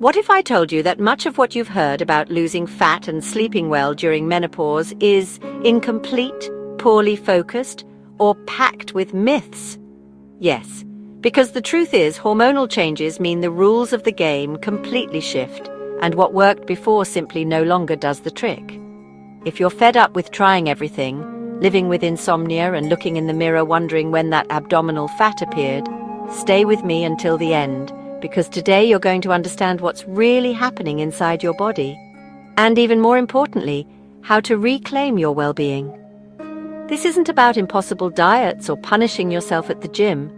What if I told you that much of what you've heard about losing fat and sleeping well during menopause is incomplete, poorly focused, or packed with myths? Yes, because the truth is hormonal changes mean the rules of the game completely shift, and what worked before simply no longer does the trick. If you're fed up with trying everything, living with insomnia and looking in the mirror wondering when that abdominal fat appeared, stay with me until the end, because today you're going to understand what's really happening inside your body, and even more importantly, how to reclaim your well-being. This isn't about impossible diets or punishing yourself at the gym.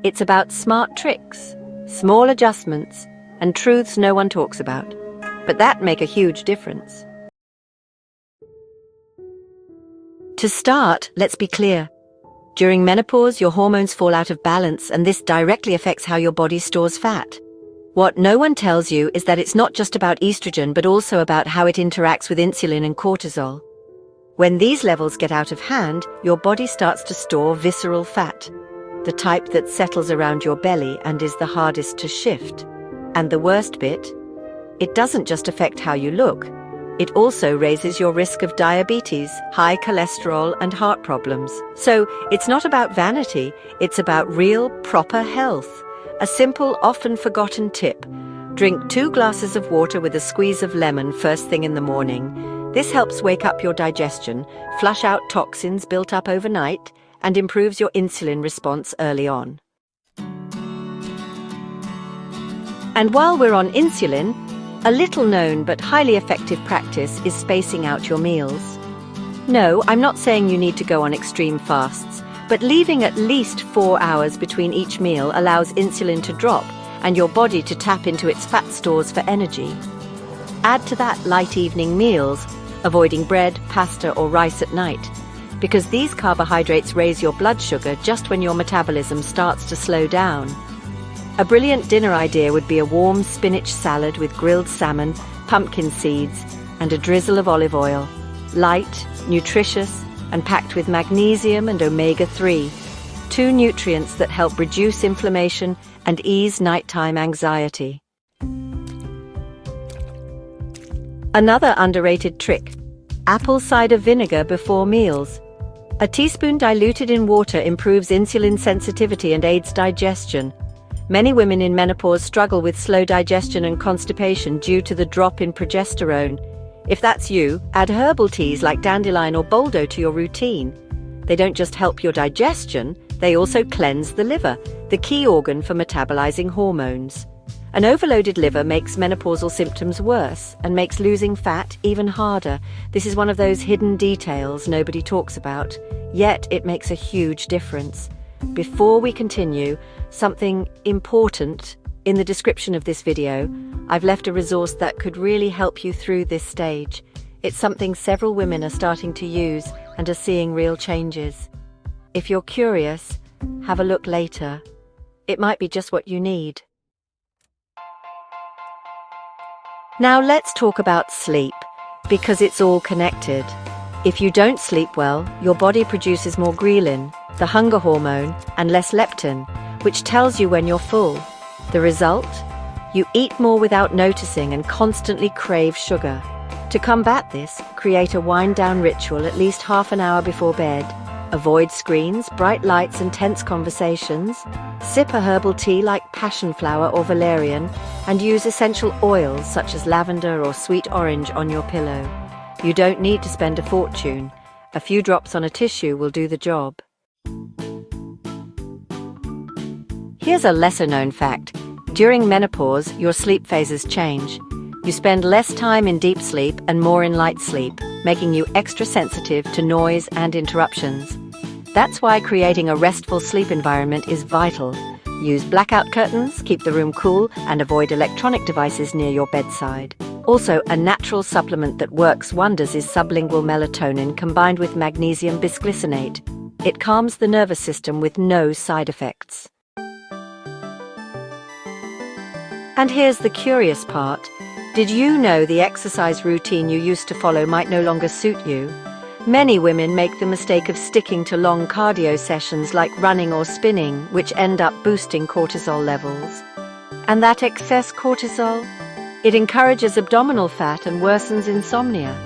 It's about smart tricks, small adjustments, and truths no one talks about, but that make a huge difference. To start, let's be clear. During menopause, your hormones fall out of balance, and this directly affects how your body stores fat. What no one tells you is that it's not just about estrogen, but also about how it interacts with insulin and cortisol. When these levels get out of hand, your body starts to store visceral fat, the type that settles around your belly and is the hardest to shift. And the worst bit? It doesn't just affect how you look. It also raises your risk of diabetes, high cholesterol, and heart problems. So it's not about vanity, it's about real, proper health. A simple, often forgotten tip: drink 2 glasses of water with a squeeze of lemon first thing in the morning. This helps wake up your digestion, flush out toxins built up overnight, and improves your insulin response early on. And while we're on insulin, a little-known but highly effective practice is spacing out your meals. No, I'm not saying you need to go on extreme fasts, but leaving at least 4 hours between each meal allows insulin to drop and your body to tap into its fat stores for energy. Add to that light evening meals, avoiding bread, pasta, or rice at night, because these carbohydrates raise your blood sugar just when your metabolism starts to slow down. A brilliant dinner idea would be a warm spinach salad with grilled salmon, pumpkin seeds, and a drizzle of olive oil. Light, nutritious, and packed with magnesium and omega-3, 2 nutrients that help reduce inflammation and ease nighttime anxiety. Another underrated trick: apple cider vinegar before meals. A teaspoon diluted in water improves insulin sensitivity and aids digestion. Many women in menopause struggle with slow digestion and constipation due to the drop in progesterone. If that's you, add herbal teas like dandelion or boldo to your routine. They don't just help your digestion, they also cleanse the liver, the key organ for metabolizing hormones. An overloaded liver makes menopausal symptoms worse and makes losing fat even harder. This is one of those hidden details nobody talks about, yet it makes a huge difference. Before we continue, something important: in the description of this video, I've left a resource that could really help you through this stage. It's something several women are starting to use and are seeing real changes. If you're curious, have a look later. It might be just what you need. Now let's talk about sleep, because it's all connected. If you don't sleep well, your body produces more ghrelin, the hunger hormone, and less leptin, which tells you when you're full. The result? You eat more without noticing and constantly crave sugar. To combat this, create a wind-down ritual at least half an hour before bed. Avoid screens, bright lights, and tense conversations. Sip a herbal tea like passion flower or valerian, and use essential oils such as lavender or sweet orange on your pillow. You don't need to spend a fortune. A few drops on a tissue will do the job. Here's a lesser-known fact. During menopause, your sleep phases change. You spend less time in deep sleep and more in light sleep, making you extra sensitive to noise and interruptions. That's why creating a restful sleep environment is vital. Use blackout curtains, keep the room cool, and avoid electronic devices near your bedside. Also, a natural supplement that works wonders is sublingual melatonin combined with magnesium bisglycinate. It calms the nervous system with no side effects. And here's the curious part. Did you know the exercise routine you used to follow might no longer suit you? Many women make the mistake of sticking to long cardio sessions like running or spinning, which end up boosting cortisol levels. And that excess cortisol? It encourages abdominal fat and worsens insomnia.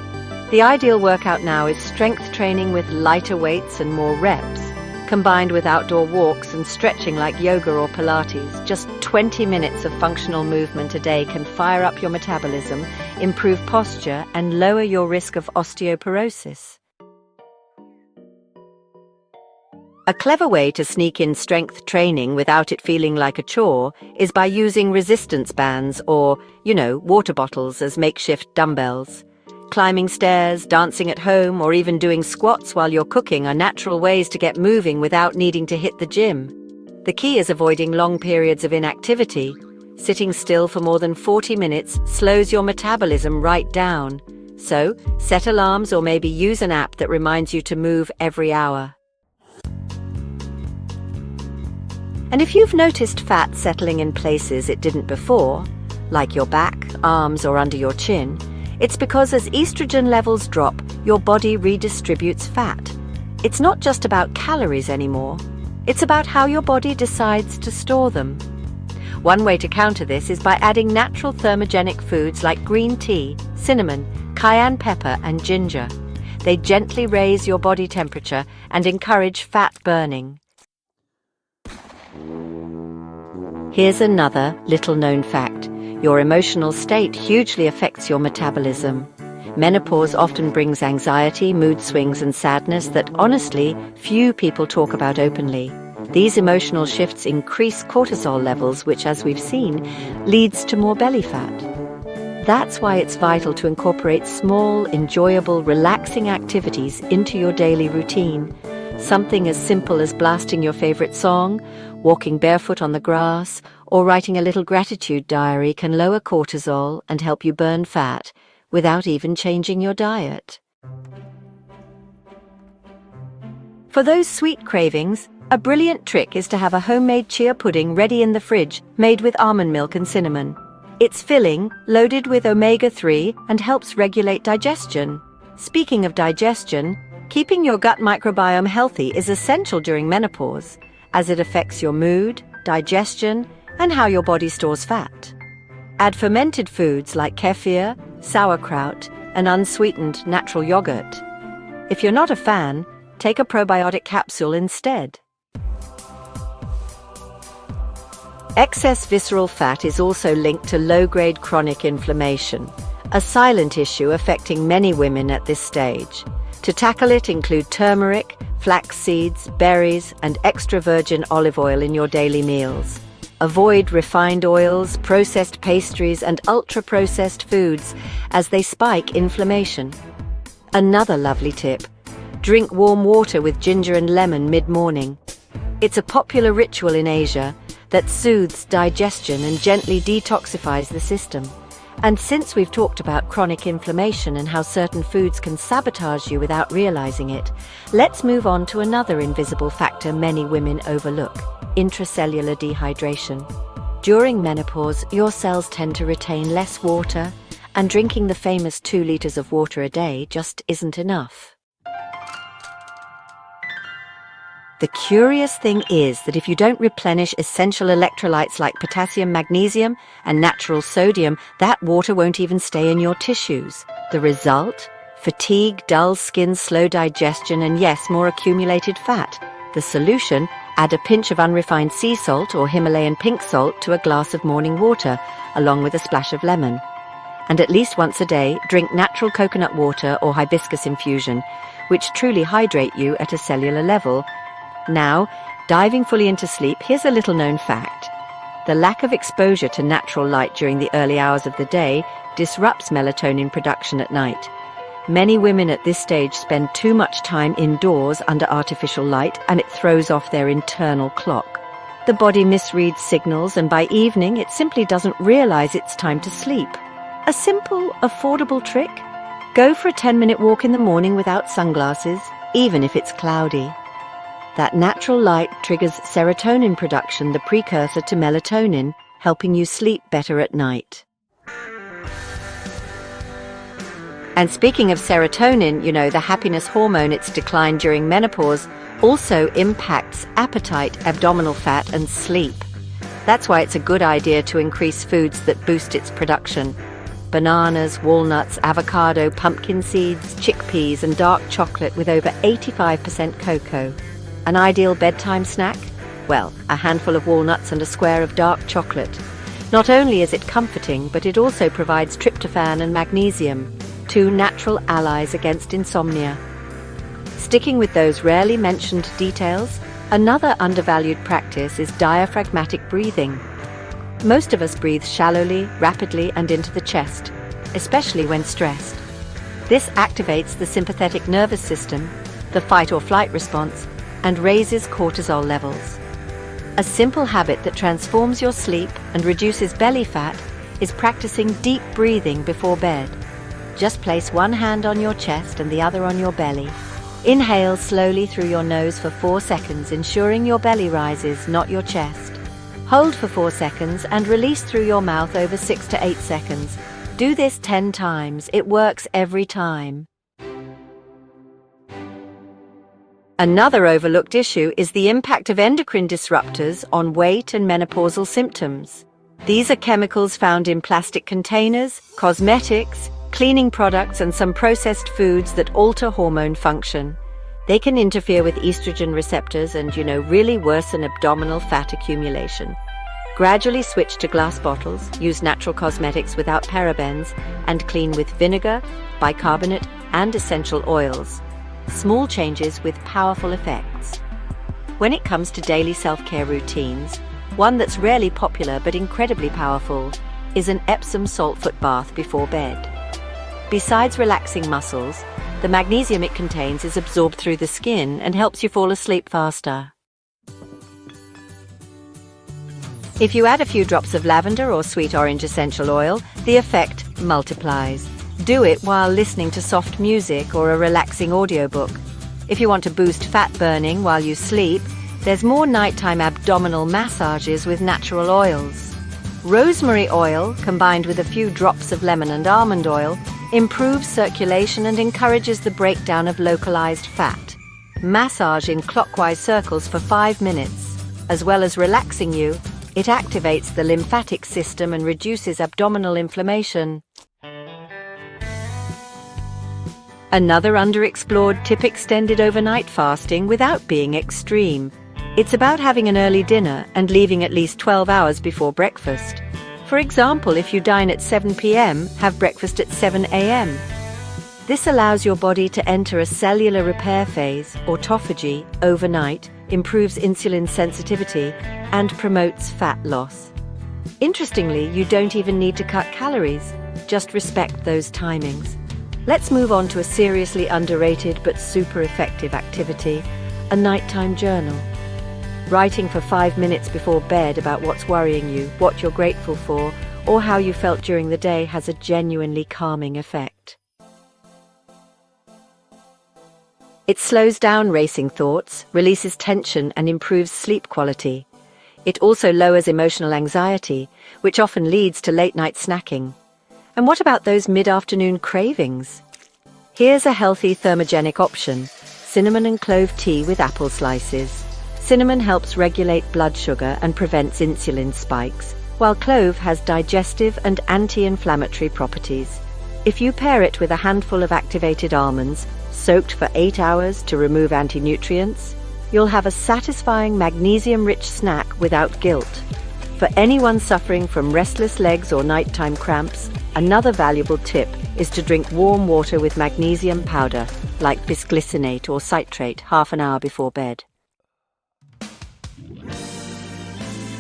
The ideal workout now is strength training with lighter weights and more reps, combined with outdoor walks and stretching like yoga or Pilates. Just 20 minutes of functional movement a day can fire up your metabolism, improve posture, and lower your risk of osteoporosis. A clever way to sneak in strength training without it feeling like a chore is by using resistance bands or, water bottles as makeshift dumbbells. Climbing stairs, dancing at home, or even doing squats while you're cooking are natural ways to get moving without needing to hit the gym. The key is avoiding long periods of inactivity. Sitting still for more than 40 minutes slows your metabolism right down. So, set alarms or maybe use an app that reminds you to move every hour. And if you've noticed fat settling in places it didn't before, like your back, arms, or under your chin, it's because as estrogen levels drop, your body redistributes fat. It's not just about calories anymore. It's about how your body decides to store them. One way to counter this is by adding natural thermogenic foods like green tea, cinnamon, cayenne pepper, and ginger. They gently raise your body temperature and encourage fat burning. Here's another little-known fact. Your emotional state hugely affects your metabolism. Menopause often brings anxiety, mood swings, and sadness that, honestly, few people talk about openly. These emotional shifts increase cortisol levels, which, as we've seen, leads to more belly fat. That's why it's vital to incorporate small, enjoyable, relaxing activities into your daily routine. Something as simple as blasting your favorite song, walking barefoot on the grass, or writing a little gratitude diary can lower cortisol and help you burn fat without even changing your diet. For those sweet cravings, a brilliant trick is to have a homemade chia pudding ready in the fridge made with almond milk and cinnamon. It's filling, loaded with omega-3, and helps regulate digestion. Speaking of digestion, keeping your gut microbiome healthy is essential during menopause, as it affects your mood, digestion, and how your body stores fat. Add fermented foods like kefir, sauerkraut, and unsweetened natural yogurt. If you're not a fan, take a probiotic capsule instead. Excess visceral fat is also linked to low-grade chronic inflammation, a silent issue affecting many women at this stage. To tackle it, include turmeric, flax seeds, berries, and extra virgin olive oil in your daily meals. Avoid refined oils, processed pastries, and ultra-processed foods, as they spike inflammation. Another lovely tip: drink warm water with ginger and lemon mid-morning. It's a popular ritual in Asia that soothes digestion and gently detoxifies the system. And since we've talked about chronic inflammation and how certain foods can sabotage you without realizing it, let's move on to another invisible factor many women overlook: intracellular dehydration. During menopause, your cells tend to retain less water, and drinking the famous 2 liters of water a day just isn't enough. The curious thing is that if you don't replenish essential electrolytes like potassium, magnesium, and natural sodium, that water won't even stay in your tissues. The result? Fatigue, dull skin, slow digestion, and yes, more accumulated fat. The solution? Add a pinch of unrefined sea salt or Himalayan pink salt to a glass of morning water, along with a splash of lemon. And at least once a day, drink natural coconut water or hibiscus infusion, which truly hydrate you at a cellular level. Now, diving fully into sleep, here's a little-known fact. The lack of exposure to natural light during the early hours of the day disrupts melatonin production at night. Many women at this stage spend too much time indoors under artificial light, and it throws off their internal clock. The body misreads signals, and by evening it simply doesn't realize it's time to sleep. A simple, affordable trick? Go for a 10-minute walk in the morning without sunglasses, even if it's cloudy. That natural light triggers serotonin production, the precursor to melatonin, helping you sleep better at night. And speaking of serotonin, the happiness hormone, its decline during menopause also impacts appetite, abdominal fat, and sleep. That's why it's a good idea to increase foods that boost its production. Bananas, walnuts, avocado, pumpkin seeds, chickpeas, and dark chocolate with over 85% cocoa. An ideal bedtime snack? Well, a handful of walnuts and a square of dark chocolate. Not only is it comforting, but it also provides tryptophan and magnesium, two natural allies against insomnia. Sticking with those rarely mentioned details, another undervalued practice is diaphragmatic breathing. Most of us breathe shallowly, rapidly, and into the chest, especially when stressed. This activates the sympathetic nervous system, the fight or flight response, and raises cortisol levels. A simple habit that transforms your sleep and reduces belly fat is practicing deep breathing before bed. Just place one hand on your chest and the other on your belly. Inhale slowly through your nose for 4 seconds, ensuring your belly rises, not your chest. Hold for 4 seconds and release through your mouth over 6 to 8 seconds. Do this 10 times. It works every time. Another overlooked issue is the impact of endocrine disruptors on weight and menopausal symptoms. These are chemicals found in plastic containers, cosmetics, cleaning products, and some processed foods that alter hormone function. They can interfere with estrogen receptors and, really worsen abdominal fat accumulation. Gradually switch to glass bottles, use natural cosmetics without parabens, and clean with vinegar, bicarbonate, and essential oils. Small changes with powerful effects. When it comes to daily self-care routines, one that's rarely popular but incredibly powerful is an Epsom salt foot bath before bed. Besides relaxing muscles, the magnesium it contains is absorbed through the skin and helps you fall asleep faster. If you add a few drops of lavender or sweet orange essential oil, the effect multiplies. Do it while listening to soft music or a relaxing audiobook. If you want to boost fat burning while you sleep, there's more nighttime abdominal massages with natural oils. Rosemary oil, combined with a few drops of lemon and almond oil, improves circulation and encourages the breakdown of localized fat. Massage in clockwise circles for 5 minutes. As well as relaxing you, it activates the lymphatic system and reduces abdominal inflammation. Another underexplored tip: extended overnight fasting without being extreme. It's about having an early dinner and leaving at least 12 hours before breakfast. For example, if you dine at 7 p.m., have breakfast at 7 a.m. This allows your body to enter a cellular repair phase, autophagy, overnight, improves insulin sensitivity, and promotes fat loss. Interestingly, you don't even need to cut calories, just respect those timings. Let's move on to a seriously underrated but super effective activity: a nighttime journal. Writing for 5 minutes before bed about what's worrying you, what you're grateful for, or how you felt during the day has a genuinely calming effect. It slows down racing thoughts, releases tension, and improves sleep quality. It also lowers emotional anxiety, which often leads to late-night snacking. And what about those mid-afternoon cravings? Here's a healthy thermogenic option: cinnamon and clove tea with apple slices. Cinnamon helps regulate blood sugar and prevents insulin spikes, while clove has digestive and anti-inflammatory properties. If you pair it with a handful of activated almonds, soaked for 8 hours to remove anti-nutrients, you'll have a satisfying magnesium-rich snack without guilt. For anyone suffering from restless legs or nighttime cramps, another valuable tip is to drink warm water with magnesium powder, like bisglycinate or citrate, half an hour before bed.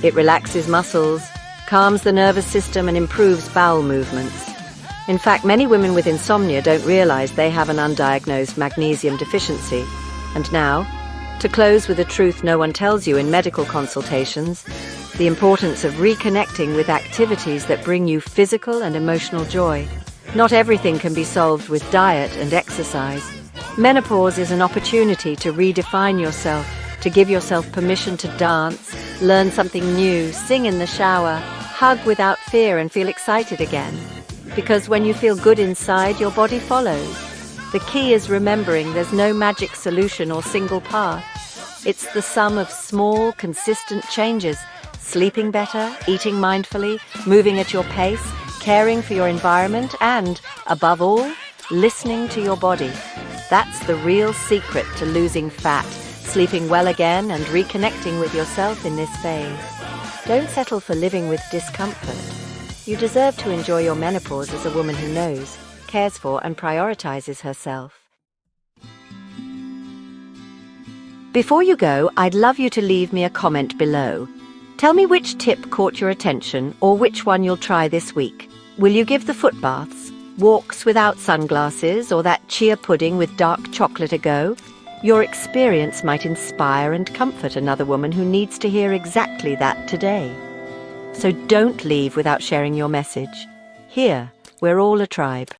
It relaxes muscles, calms the nervous system, and improves bowel movements. In fact, many women with insomnia don't realize they have an undiagnosed magnesium deficiency. And now, to close with a truth no one tells you in medical consultations: the importance of reconnecting with activities that bring you physical and emotional joy. Not everything can be solved with diet and exercise. Menopause is an opportunity to redefine yourself, to give yourself permission to dance, learn something new, sing in the shower, hug without fear, and feel excited again. Because when you feel good inside, your body follows. The key is remembering there's no magic solution or single path. It's the sum of small, consistent changes, Sleeping better, eating mindfully, moving at your pace, caring for your environment, and, above all, listening to your body. That's the real secret to losing fat, sleeping well again, and reconnecting with yourself in this phase. Don't settle for living with discomfort. You deserve to enjoy your menopause as a woman who knows, cares for, and prioritizes herself. Before you go, I'd love you to leave me a comment below. Tell me which tip caught your attention or which one you'll try this week. Will you give the foot baths, walks without sunglasses, or that chia pudding with dark chocolate a go? Your experience might inspire and comfort another woman who needs to hear exactly that today. So don't leave without sharing your message. Here, we're all a tribe.